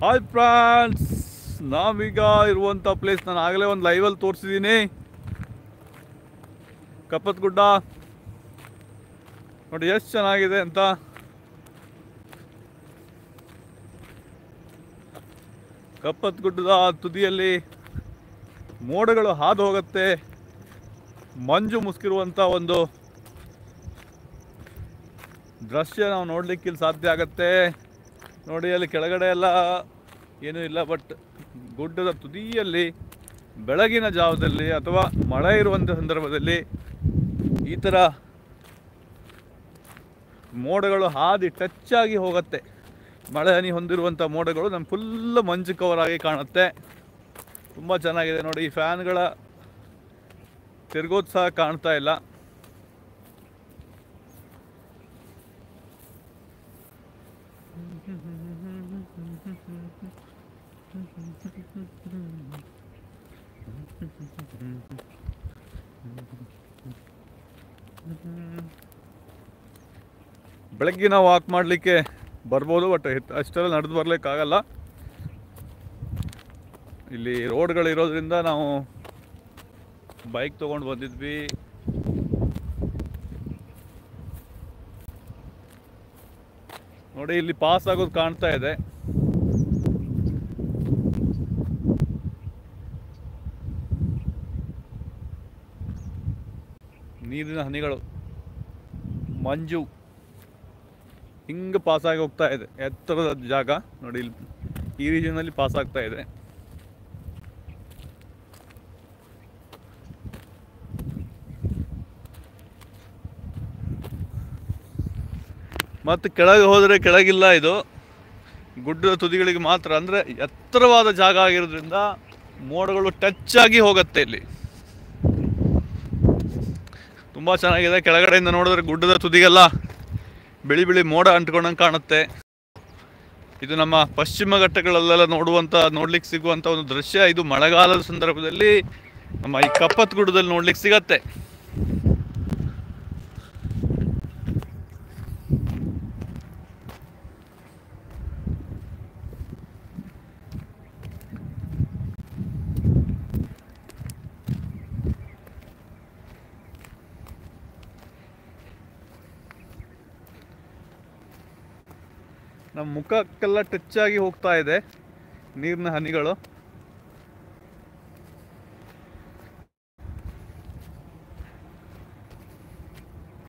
Hi friends, ನಾವೀಗ ಇರುವಂಥ place ನಾನು ಆಗಲೇ ಒಂದು ಲೈವಲ್ಲಿ ತೋರಿಸಿದ್ದೀನಿ. ಕಪ್ಪತ್ ಗುಡ್ಡ ನೋಡಿ ಎಷ್ಟು ಚೆನ್ನಾಗಿದೆ ಅಂತ. ಕಪ್ಪತ್ ಗುಡ್ಡದ ತುದಿಯಲ್ಲಿ ಮೋಡಗಳು ಹಾದು ಹೋಗುತ್ತೆ. ಮಂಜು ಮುಸುಕಿರುವಂಥ ಒಂದು ದೃಶ್ಯ ನಾವು ನೋಡ್ಲಿಕ್ಕೆ ಇಲ್ಲಿ ಸಾಧ್ಯ ಆಗತ್ತೆ. ನೋಡಿ ಅಲ್ಲಿ ಕೆಳಗಡೆ ಎಲ್ಲ ಏನೂ ಇಲ್ಲ, ಬಟ್ ಗುಡ್ಡದ ತುದಿಯಲ್ಲಿ ಬೆಳಗಿನ ಜಾವದಲ್ಲಿ ಅಥವಾ ಮಳೆ ಇರುವಂಥ ಸಂದರ್ಭದಲ್ಲಿ ಈ ಥರ ಮೋಡಗಳು ಹಾದಿ ಟಚ್ ಆಗಿ ಹೋಗುತ್ತೆ. ಮಳೆ ಹನಿ ಹೊಂದಿರುವಂಥ ಮೋಡಗಳು ನಮ್ಮ ಫುಲ್ ಮಂಜು ಕವರ್ ಆಗಿ ಕಾಣುತ್ತೆ. ತುಂಬ ಚೆನ್ನಾಗಿದೆ ನೋಡಿ. ಈ ಫ್ಯಾನ್ಗಳ ತಿರುಗೋದು ಸಹ ಕಾಣ್ತಾ ಇಲ್ಲ. ಬೆಳಗ್ಗಿನ ವಾಕ್ ಮಾಡಲಿಕ್ಕೆ ಬರ್ಬೋದು, ಬಟ್ ಅಷ್ಟೆಲ್ಲ ನಡೆದು ಬರಲಿಕ್ಕಾಗಲ್ಲ. ಇಲ್ಲಿ ರೋಡ್ಗಳಿರೋದ್ರಿಂದ ನಾವು ಬೈಕ್ ತೊಗೊಂಡು ಬಂದಿದ್ವಿ. ನೋಡಿ ಇಲ್ಲಿ ಪಾಸ್ ಆಗೋದು ಕಾಣ್ತಾ ಇದೆ. ನೀರಿನ ಹನಿಗಳು, ಮಂಜು ಹಿಂಗೆ ಪಾಸಾಗಿ ಹೋಗ್ತಾ ಇದೆ. ಎತ್ತರದ ಜಾಗ ನೋಡಿ, ಇಲ್ಲಿ ಈ ರೀಜನಲ್ಲಿ ಪಾಸ್ ಆಗ್ತಾ ಇದೆ. ಮತ್ತು ಕೆಳಗೆ ಹೋದರೆ ಕೆಳಗಿಲ್ಲ, ಇದು ಗುಡ್ಡದ ತುದಿಗಳಿಗೆ ಮಾತ್ರ. ಅಂದರೆ ಎತ್ತರವಾದ ಜಾಗ ಆಗಿರೋದ್ರಿಂದ ಮೋಡಗಳು ಟಚ್ ಆಗಿ ಹೋಗುತ್ತೆ. ಇಲ್ಲಿ ತುಂಬ ಚೆನ್ನಾಗಿದೆ. ಕೆಳಗಡೆಯಿಂದ ನೋಡಿದ್ರೆ ಗುಡ್ಡದ ತುದಿಗೆಲ್ಲ ಬಿಳಿ ಬಿಳಿ ಮೋಡ ಅಂಟ್ಕೊಂಡಂಗೆ ಕಾಣುತ್ತೆ. ಇದು ನಮ್ಮ ಪಶ್ಚಿಮ ಘಟ್ಟಗಳಲ್ಲೆಲ್ಲ ನೋಡ್ಲಿಕ್ಕೆ ಸಿಗುವಂಥ ಒಂದು ದೃಶ್ಯ. ಇದು ಮಳೆಗಾಲದ ಸಂದರ್ಭದಲ್ಲಿ ನಮ್ಮ ಈ ಕಪ್ಪತ್ ಗುಡ್ಡದಲ್ಲಿ ನೋಡ್ಲಿಕ್ಕೆ ಸಿಗತ್ತೆ. ನಮ್ಮ ಮುಖಕ್ಕೆಲ್ಲ ಟಚ್ ಆಗಿ ಹೋಗ್ತಾ ಇದೆ ನೀರಿನ ಹನಿಗಳು.